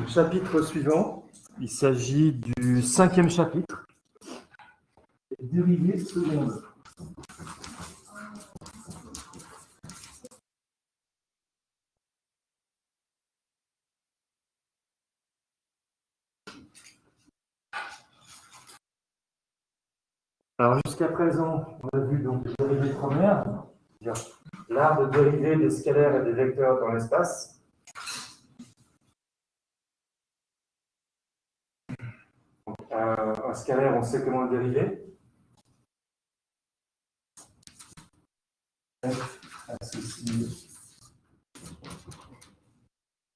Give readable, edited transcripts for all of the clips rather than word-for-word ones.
Chapitre suivant, il s'agit du 5e chapitre, dérivées secondes. Alors jusqu'à présent, on a vu donc les dérivées premières, l'art de dériver des scalaires et des vecteurs dans l'espace. Un scalaire, on sait comment le dériver. F associé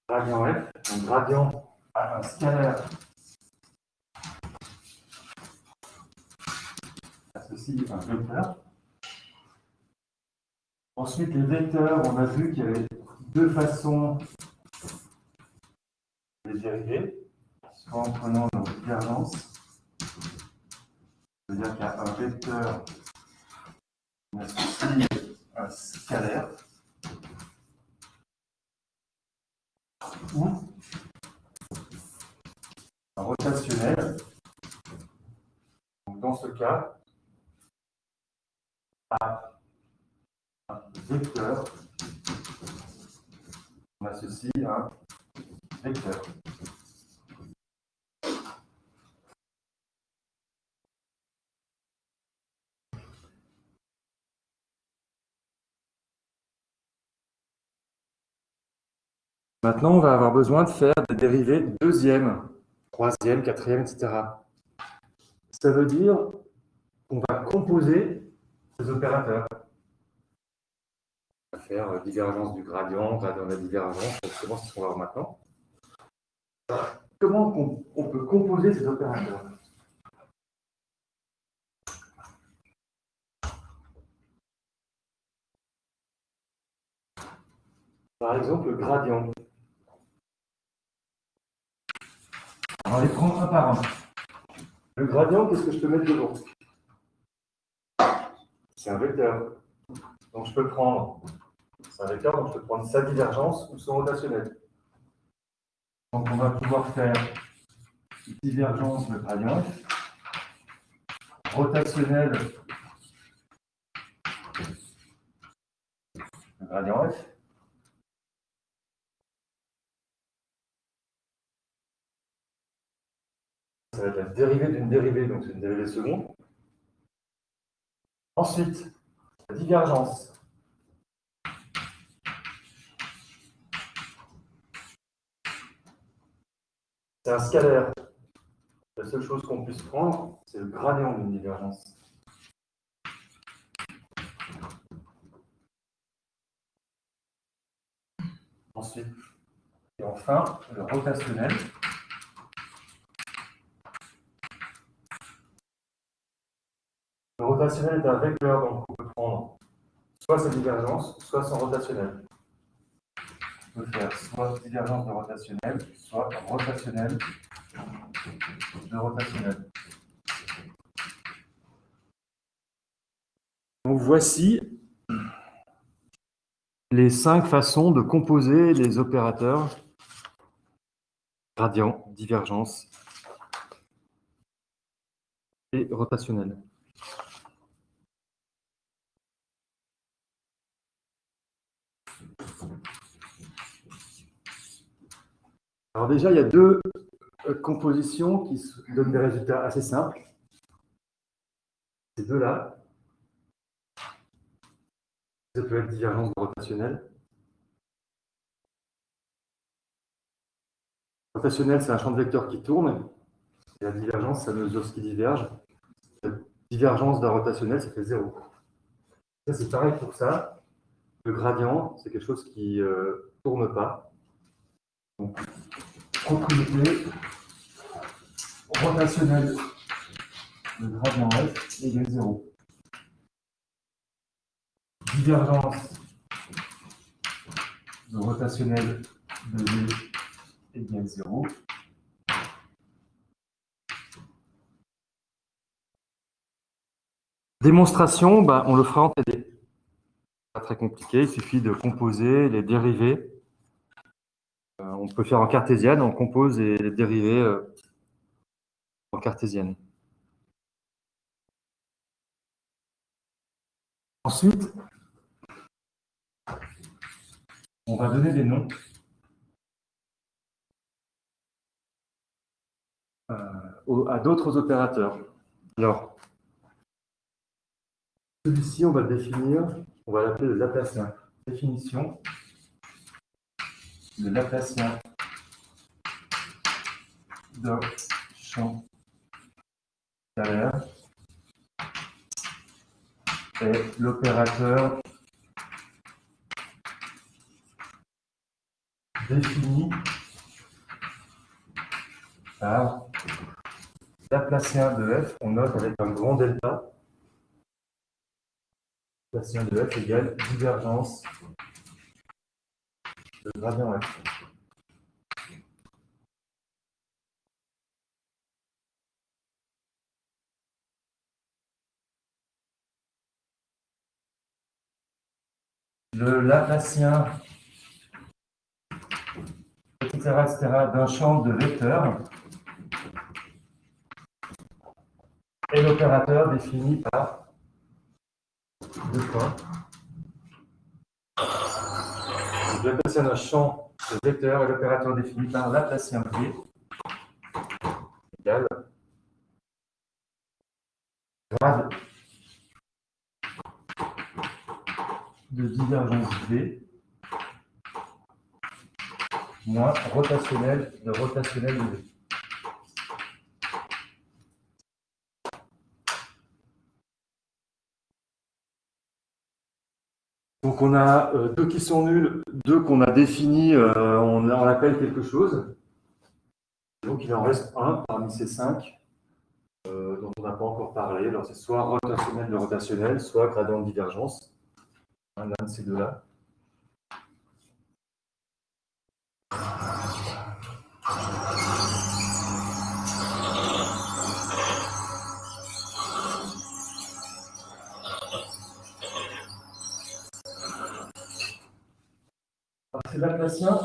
gradient F, donc gradient à un scalaire associé à un vecteur. Ensuite, les vecteurs, on a vu qu'il y avait deux façons de les dériver, soit en prenant nos divergences. C'est-à-dire qu'il y a un vecteur, on associe un scalaire, ou un rotationnel. Donc dans ce cas, à un vecteur, on associe un vecteur. Maintenant, on va avoir besoin de faire des dérivées deuxième, troisième, quatrième, etc. Ça veut dire qu'on va composer ces opérateurs. On va faire divergence du gradient, gradient de la divergence, c'est ce qu'on va voir maintenant. Comment on peut composer ces opérateurs? Par exemple, le gradient. On va les prendre un par un. Le gradient, qu'est-ce que je peux mettre devant? C'est un vecteur. Donc je peux prendre, c'est un vecteur, donc je peux prendre sa divergence ou son rotationnel. Donc on va pouvoir faire divergence de gradient, rotationnel de gradient F. Ça va être la dérivée d'une dérivée, donc c'est une dérivée seconde. Ensuite, la divergence. C'est un scalaire. La seule chose qu'on puisse prendre, c'est le gradient d'une divergence. Ensuite, et enfin, le rotationnel. Le rotationnel est un vecteur, donc on peut prendre soit sa divergence, soit son rotationnel. On peut faire soit divergence de rotationnel, soit rotationnel de rotationnel. Donc voici les 5 façons de composer les opérateurs gradient, divergence et rotationnel. Alors déjà, il y a deux compositions qui donnent des résultats assez simples. Ces deux-là. Ça peut être divergence de rotationnel. Rotationnel, c'est un champ de vecteurs qui tourne. Et la divergence, ça mesure ce qui diverge. La divergence d'un rotationnel, ça fait 0. Ça, c'est pareil pour ça. Le gradient, c'est quelque chose qui ne tourne pas. Donc, propriété rotationnelle de gradient F égale 0. Divergence de rotationnel de V égale 0. Démonstration, on le fera en TD. Pas très compliqué, il suffit de composer les dérivées. On on peut faire en cartésienne, on compose les dérivés en cartésienne. Ensuite, on va donner des noms à d'autres opérateurs. Alors, celui-ci, on va le définir, on va l'appeler le Laplacien. Définition, le Laplacien d'un champ scalaire est l'opérateur défini par Laplacien de f, on note avec un grand delta. Laplacien de f égale divergence de gradient f. Le Laplacien, etc., d'un champ de vecteurs est l'opérateur défini par deux points. Le Laplacien d'un champ de vecteurs est l'opérateur défini par Laplacien v égale grade de divergence v moins rotationnel de v. Donc on a deux qui sont nuls, deux qu'on a définis, on appelle quelque chose. Donc il en reste un parmi ces cinq dont on n'a pas encore parlé. Alors c'est soit rotationnel de rotationnel, soit gradient de divergence. L'un de ces deux-là. Ces Laplaciens,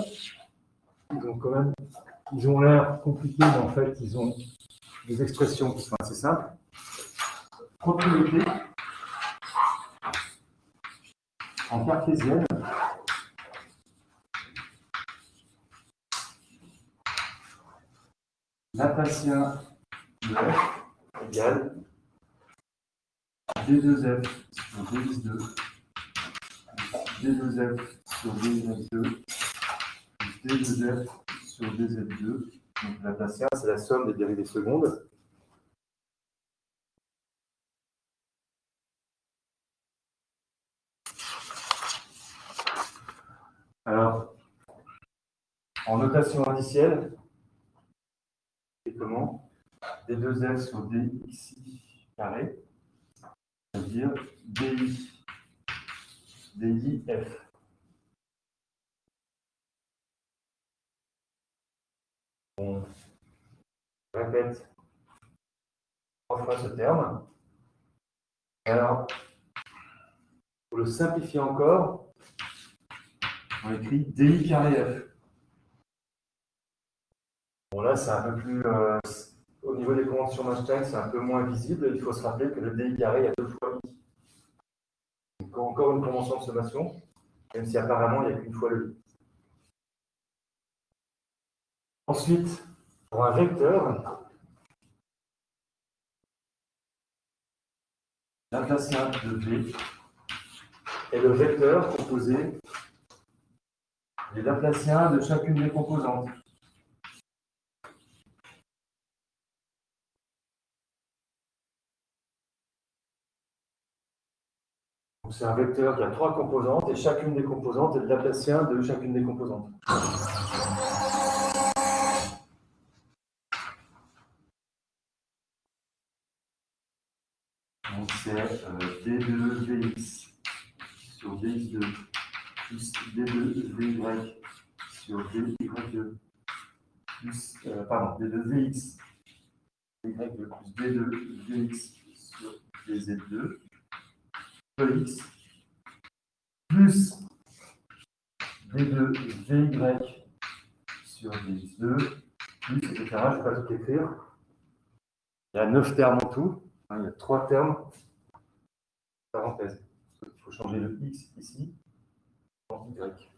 ils ont l'air compliqués, mais en fait, ils ont des expressions qui sont assez simples. Propriété en cartésienne Laplacien de f égale d2f sur dx2 d2f sur dz2 plus d2f sur dz2. Donc Laplacien, c'est la somme des dérivées secondes. Alors, en notation indicielle, c'est comment? d2f sur dxi carré, c'est-à-dire dif. On répète trois fois ce terme. Alors, pour le simplifier encore, on écrit di carré f. Bon, là, c'est un peu plus. Au niveau des conventions d'Einstein, c'est un peu moins visible. Il faut se rappeler que le di carré, il y a deux fois i. Donc, encore une convention de sommation, même si apparemment, il n'y a qu'une fois le i. Ensuite, pour un vecteur, Laplacien de v est le vecteur composé des Laplaciens de chacune des composantes. C'est un vecteur qui a trois composantes et chacune des composantes est le Laplacien de chacune des composantes. Donc c'est d2vx sur dx2 plus d2vy sur dy2 plus d2vx dy2 plus d2vx sur dz2 x plus d2vy sur 10, 2, plus, etc. Je ne vais pas tout écrire. Il y a 9 termes en tout. Il y a 3 termes. Parenthèse. Il faut changer le x ici en y.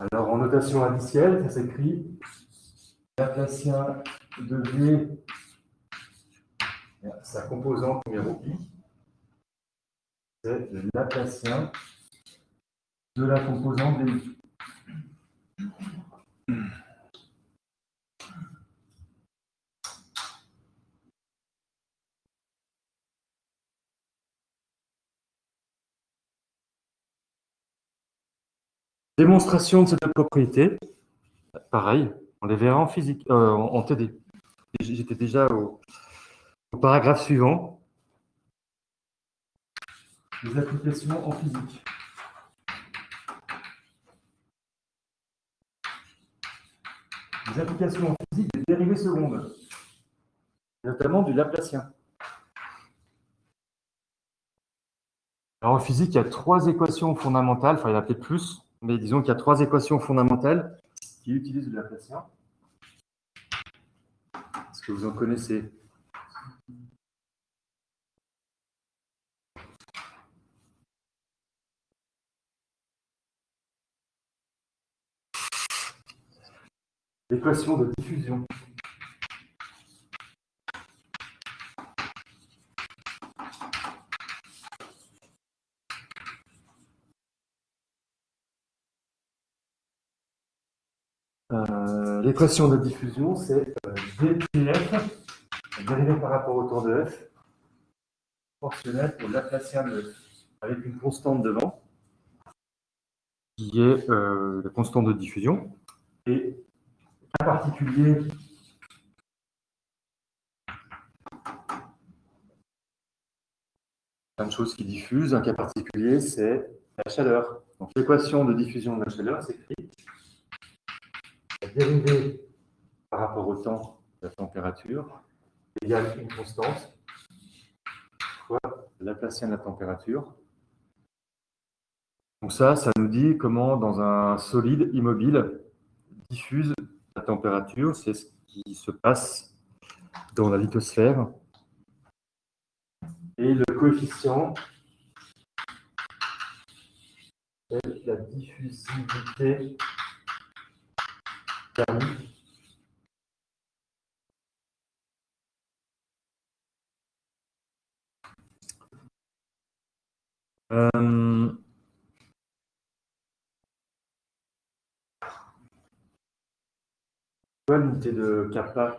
Alors, en notation indicielle, ça s'écrit Laplacien de V, sa composante numéro I, c'est le Laplacien de la composante VI. Démonstration de ces deux propriétés, pareil, on les verra en physique, en TD. J'étais déjà au paragraphe suivant. Les applications en physique. Les applications en physique des dérivées secondes, notamment du Laplacien. Alors en physique, il y a 3 équations fondamentales, enfin il y en a peut-être plus, mais disons qu'il y a 3 équations fondamentales qui utilisent le Laplacien. Est-ce que vous en connaissez? L'équation de diffusion. L'équation de diffusion, c'est dPf, dérivée par rapport au tour de f, proportionnelle au Laplacien de f, avec une constante devant, qui est la constante de diffusion. Et cas particulier, plein de choses qui diffusent. Un cas particulier, c'est la chaleur. Donc l'équation de diffusion de la chaleur s'écrit la dérivée par rapport au temps de la température égale une constante fois le Laplacien de la température. Donc ça nous dit comment dans un solide immobile diffuse la température. C'est ce qui se passe dans la lithosphère. Et le coefficient est la diffusivité thermique. Quoi l'unité de kappa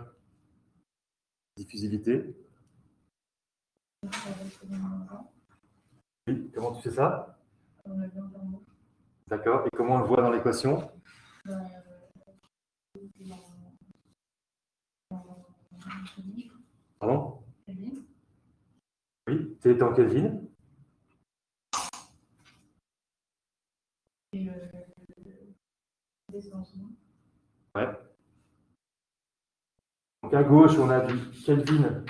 diffusivité? Oui, comment tu fais ça? D'accord, et comment on le voit dans l'équation? Pardon? Oui, c'est dans Kelvin. Ouais. Donc à gauche, on a du Kelvin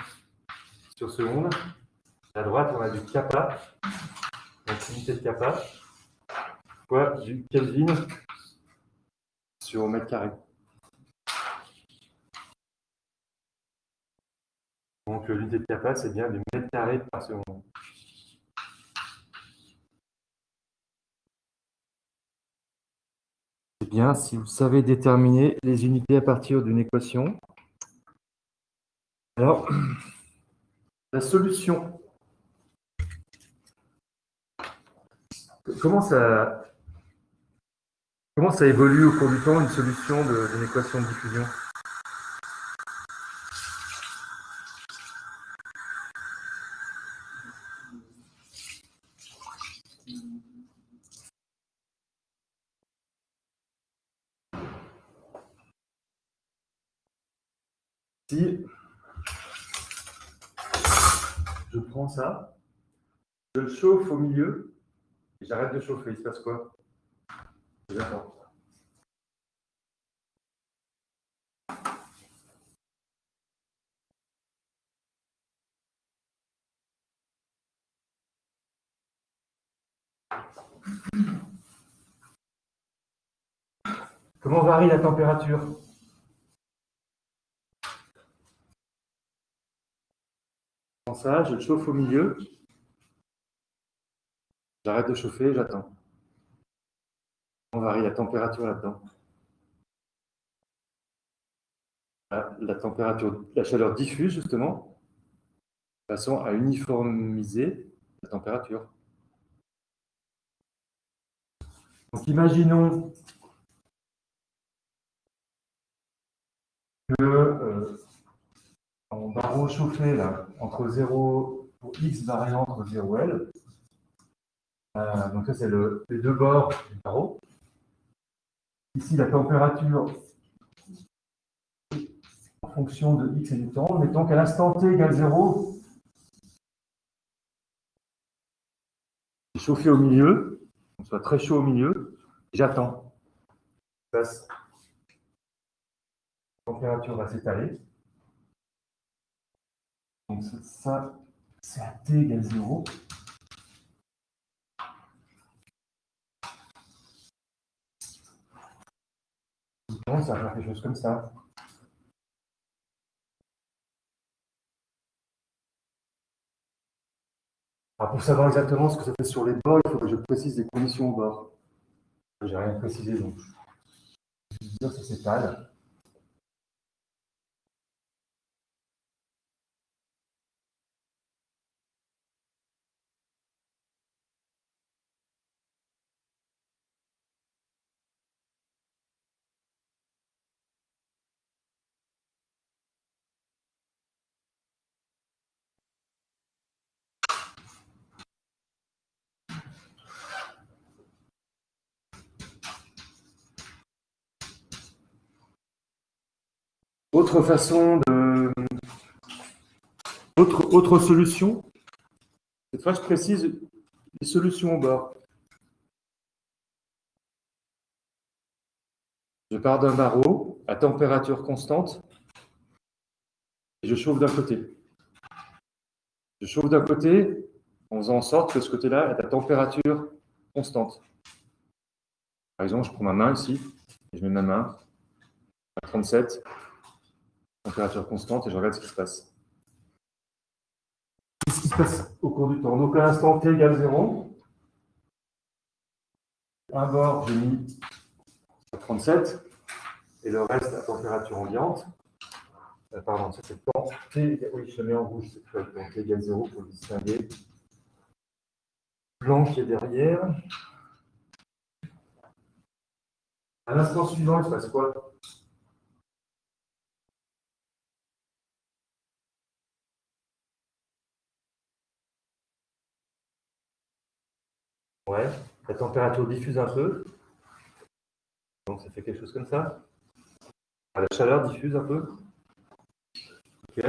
sur seconde. À droite, on a du kappa, donc unité de kappa, fois du Kelvin sur mètre carré. Donc l'unité de kappa, c'est bien du mètre carré par seconde. C'est bien si vous savez déterminer les unités à partir d'une équation. Alors, la solution. Comment ça évolue au cours du temps une solution d'une équation de diffusion? Si je prends ça, je le chauffe au milieu, et j'arrête de chauffer, il se passe quoi? J'attends. Comment varie la température? Prends ça, je le chauffe au milieu. J'arrête de chauffer, j'attends. On varie la température là-dedans. La température, la chaleur diffuse justement, de façon à uniformiser la température. Donc imaginons que en barreau chauffé là, entre 0 pour x variant entre 0 et L. Donc ça c'est les deux bords du barreau. Ici la température en fonction de x et du temps. Mettons qu'à l'instant t égale 0, c'est chauffé au milieu, on soit très chaud au milieu, et j'attends. La température va s'étaler. Donc ça, c'est à t égale 0. Donc ça va faire quelque chose comme ça. Alors pour savoir exactement ce que ça fait sur les bords, il faut que je précise les conditions au bord. J'ai rien précisé, donc je vais dire que ça s'étale. Autre façon de... Autre solution, cette fois je précise les solutions au bord. Je pars d'un barreau à température constante et je chauffe d'un côté. Je chauffe d'un côté en faisant en sorte que ce côté-là est à température constante. Par exemple, je prends ma main ici et je mets ma main à 37, température constante, et je regarde ce qui se passe. Qu'est-ce qui se passe au cours du temps? Donc à l'instant t égale 0, un bord j'ai mis à 37 et le reste à température ambiante. Pardon, ça c'est temps t, oui, je le mets en rouge, c'est temps t égale 0 pour le distinguer. Blanc qui est derrière. À l'instant suivant, il se passe quoi? Ouais, la température diffuse un peu. Donc ça fait quelque chose comme ça. La chaleur diffuse un peu. Ok.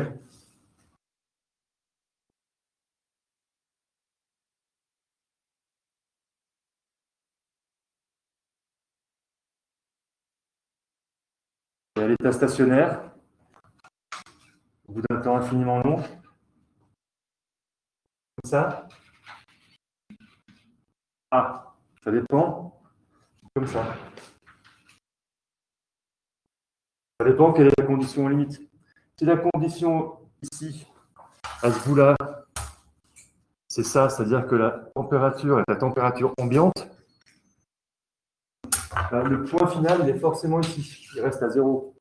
Et à l'état stationnaire, au bout d'un temps infiniment long, comme ça. Ah, ça dépend, comme ça. Ça dépend quelle est la condition limite. Si la condition ici, à ce bout-là, c'est ça, c'est-à-dire que la température est à température ambiante, le point final, il est forcément ici. Il reste à 0.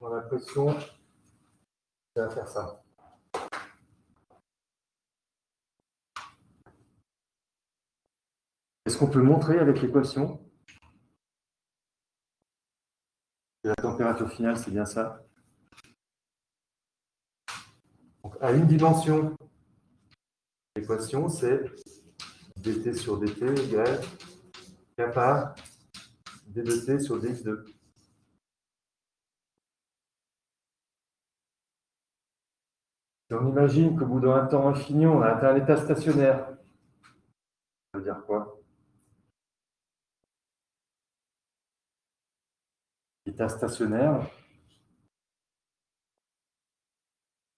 On a l'impression que ça va faire ça. Est-ce qu'on peut montrer avec l'équation que la température finale, c'est bien ça? Donc, à une dimension, l'équation, c'est dt sur dt égale kappa d de t sur dx2. Et on imagine qu'au bout d'un temps infini, on a atteint l'état stationnaire. Ça veut dire quoi? L'état stationnaire,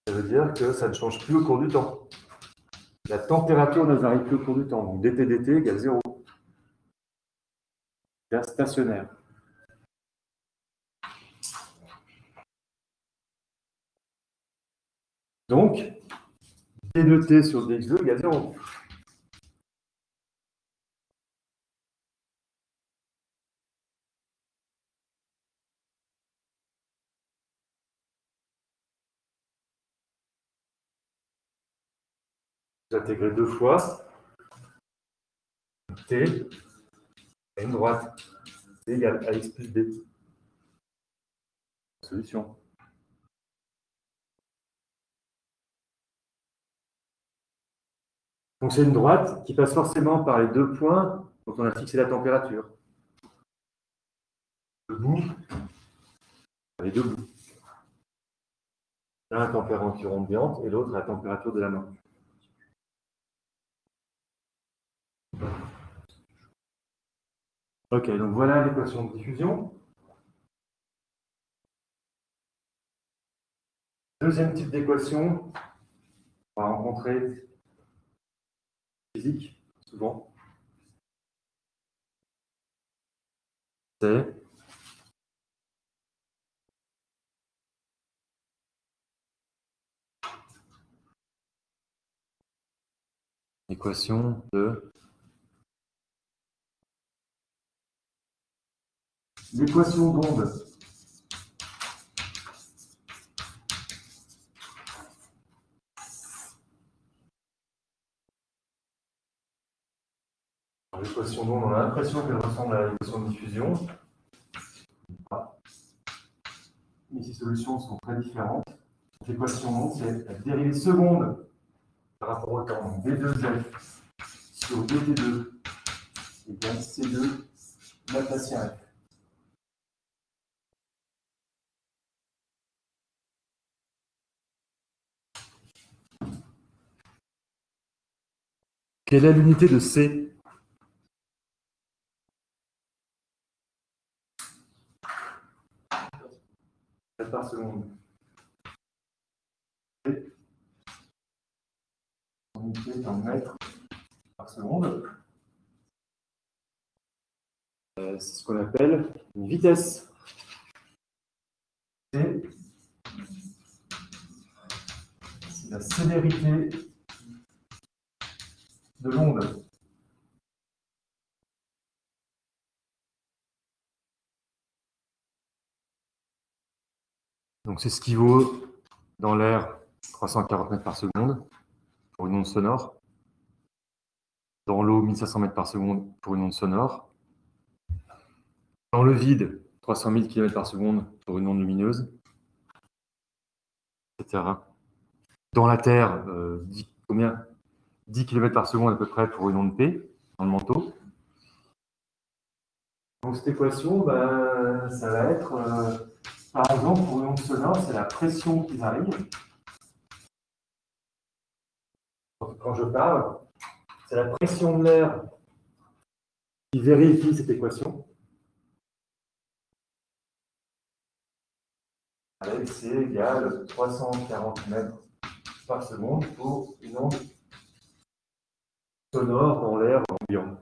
ça veut dire que ça ne change plus au cours du temps. La température ne varie plus au cours du temps. Donc dT égale 0. Gaz stationnaire. Donc, d de t sur dx2 égale 0. Vous intégrez deux fois t à une droite. T égale ax plus b. Solution. Donc c'est une droite qui passe forcément par les deux points dont on a fixé la température. Le bout, les deux bouts. L'un à la température ambiante et l'autre à la température de la main. Ok, donc voilà l'équation de diffusion. Deuxième type d'équation, on va rencontrer physique, souvent. C'est l'équation de l'équation d'onde. L'équation d'onde, on a l'impression qu'elle ressemble à l'équation de diffusion. Mais ces solutions sont très différentes. L'équation d'onde, c'est la dérivée seconde par rapport au temps. D2F sur dt2 égale C2 Laplacien F. Quelle est l'unité de C? Mètres par seconde. Unité en mètres par seconde. C'est ce qu'on appelle une vitesse. C'est la célérité de l'onde. Donc c'est ce qui vaut dans l'air 340 mètres par seconde pour une onde sonore. Dans l'eau, 1500 mètres par seconde pour une onde sonore. Dans le vide, 300 000 km par seconde pour une onde lumineuse, etc. Dans la Terre, 10 km par seconde à peu près pour une onde P, dans le manteau. Donc cette équation, ça va être, par exemple, pour une onde sonore, c'est la pression qui varie. Quand je parle, c'est la pression de l'air qui vérifie cette équation. Avec C égale 340 mètres par seconde pour une onde sonore dans l'air ambiant.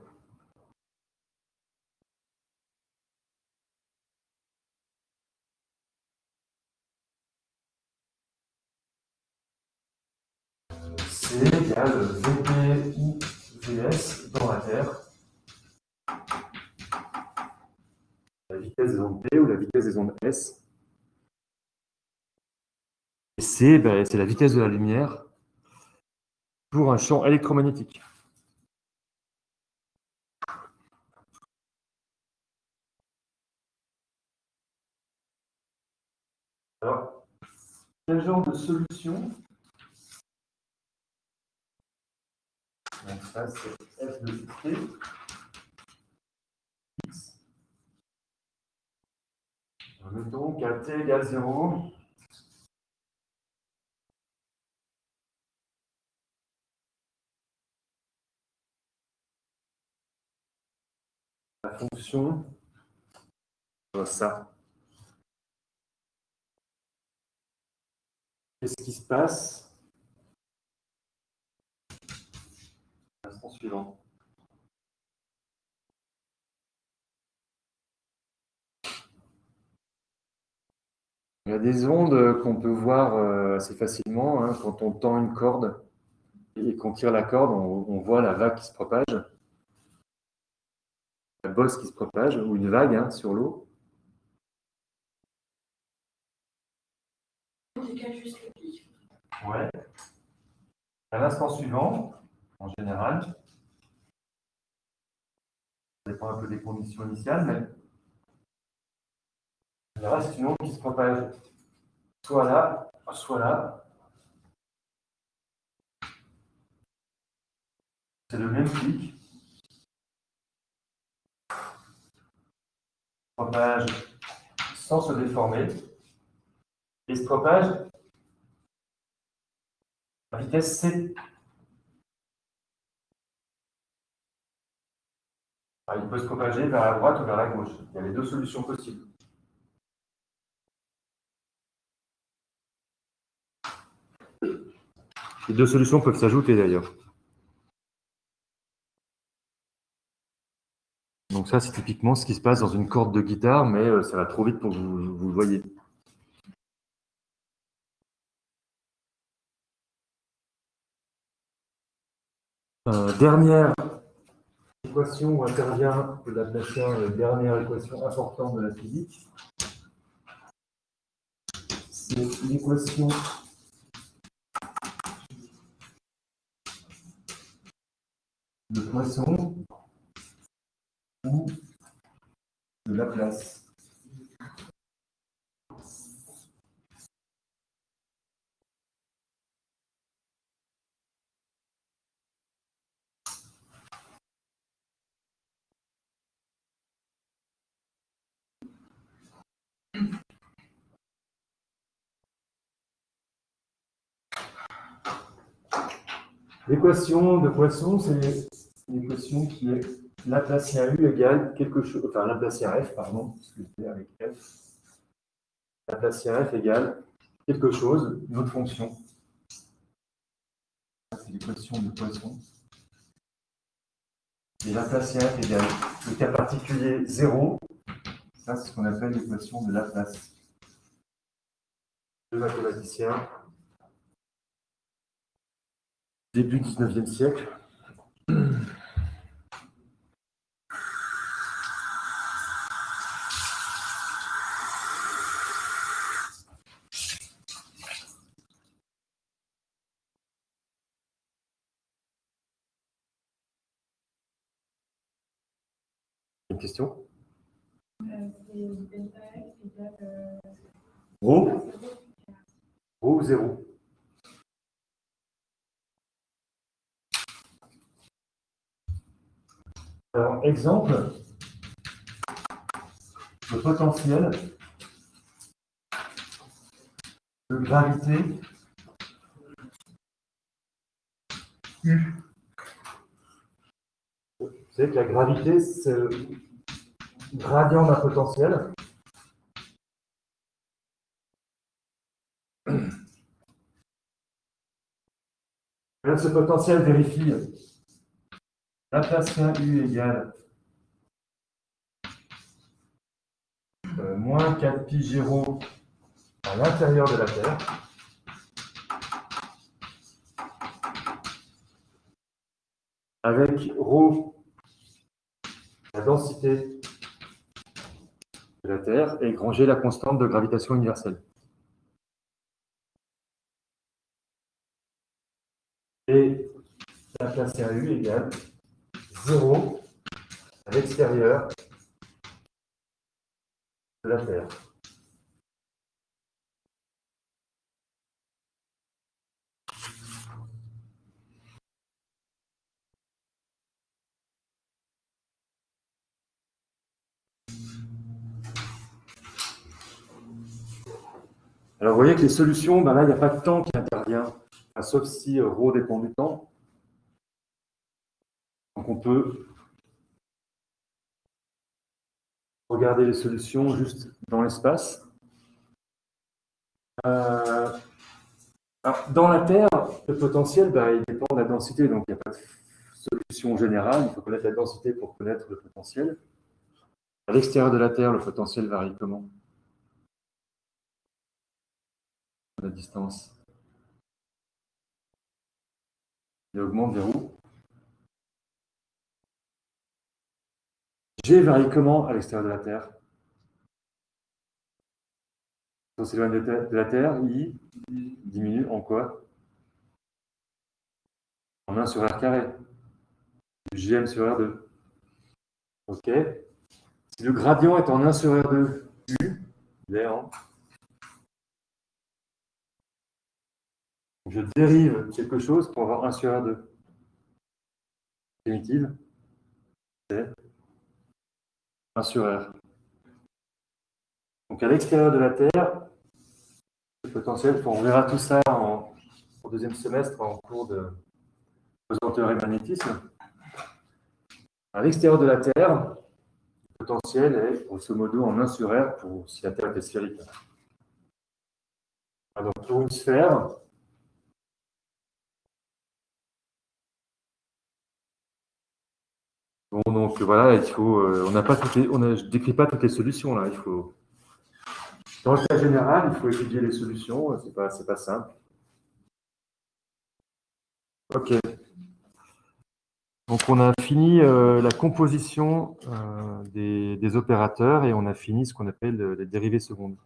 C égale VP ou VS dans la Terre. La vitesse des ondes P ou la vitesse des ondes S. Et C, c'est la vitesse de la lumière pour un champ électromagnétique. Alors, quel genre de solution? Donc ça, c'est F de T. X. Mettons qu'à T égale 0, la fonction, ça. Qu'est-ce qui se passe suivant. Il y a des ondes qu'on peut voir assez facilement hein, quand on tend une corde et qu'on tire la corde, on voit la vague qui se propage, la bosse qui se propage, ou une vague hein, sur l'eau. Ouais. À l'instant suivant, en général, ça dépend un peu des conditions initiales, mais en général, c'est une onde qui se propage soit là, soit là. C'est le même pic. Se propage sans se déformer et se propage à vitesse c. Alors, il peut se propager vers la droite ou vers la gauche. Il y a les deux solutions possibles. Les deux solutions peuvent s'ajouter d'ailleurs. Donc ça, c'est typiquement ce qui se passe dans une corde de guitare, mais ça va trop vite pour que vous le voyez. Dernière équation où intervient le Laplacien, dernière équation importante de la physique, c'est l'équation de Poisson ou de Laplace. L'équation de Poisson, c'est une équation qui est Laplacien U égale quelque chose, enfin Laplacien F, pardon, parce que je avec F. Laplacien F égale quelque chose, une autre fonction. C'est l'équation de Poisson. Et Laplacien F égale le cas particulier 0. Ça, c'est ce qu'on appelle l'équation de Laplace. Le mathématicien, début 19e siècle. Une question? Rho? Rho ou 0? Alors, exemple, le potentiel de gravité U. Vous savez que la gravité, c'est le gradient d'un potentiel. Là, ce potentiel vérifie Laplacien U égale moins 4 pi g rho à l'intérieur de la Terre. Avec rho, la densité de la Terre, et granger la constante de gravitation universelle. Et Laplacien U égale 0 à l'extérieur de la Terre. Alors, vous voyez que les solutions, ben là, il n'y a pas de temps qui intervient, enfin, sauf si ρ dépend du temps. Donc, on peut regarder les solutions juste dans l'espace. Alors, dans la Terre, le potentiel, ben, il dépend de la densité, donc il n'y a pas de solution générale, il faut connaître la densité pour connaître le potentiel. À l'extérieur de la Terre, le potentiel varie comment? La distance. Il augmente vers où? G varie comment à l'extérieur de la Terre? Quand on s'éloigne de la Terre, I diminue en quoi? En 1 sur R carré. Gm sur R2. OK. Si le gradient est en 1 sur R2, U, il est en... Je dérive quelque chose pour avoir 1 sur R2. Primitive, c'est 1 sur R. Donc à l'extérieur de la Terre, le potentiel, on verra tout ça au deuxième semestre en cours de pesanteur et magnétisme. À l'extérieur de la Terre, le potentiel est grosso modo en 1 sur R pour si la Terre était sphérique. Alors pour une sphère, bon, donc voilà, il faut, on n'a pas toutes les, je ne décris pas toutes les solutions là. Il faut, dans le cas général, il faut étudier les solutions. C'est pas simple. Ok. Donc on a fini la composition des opérateurs et on a fini ce qu'on appelle les dérivées secondes.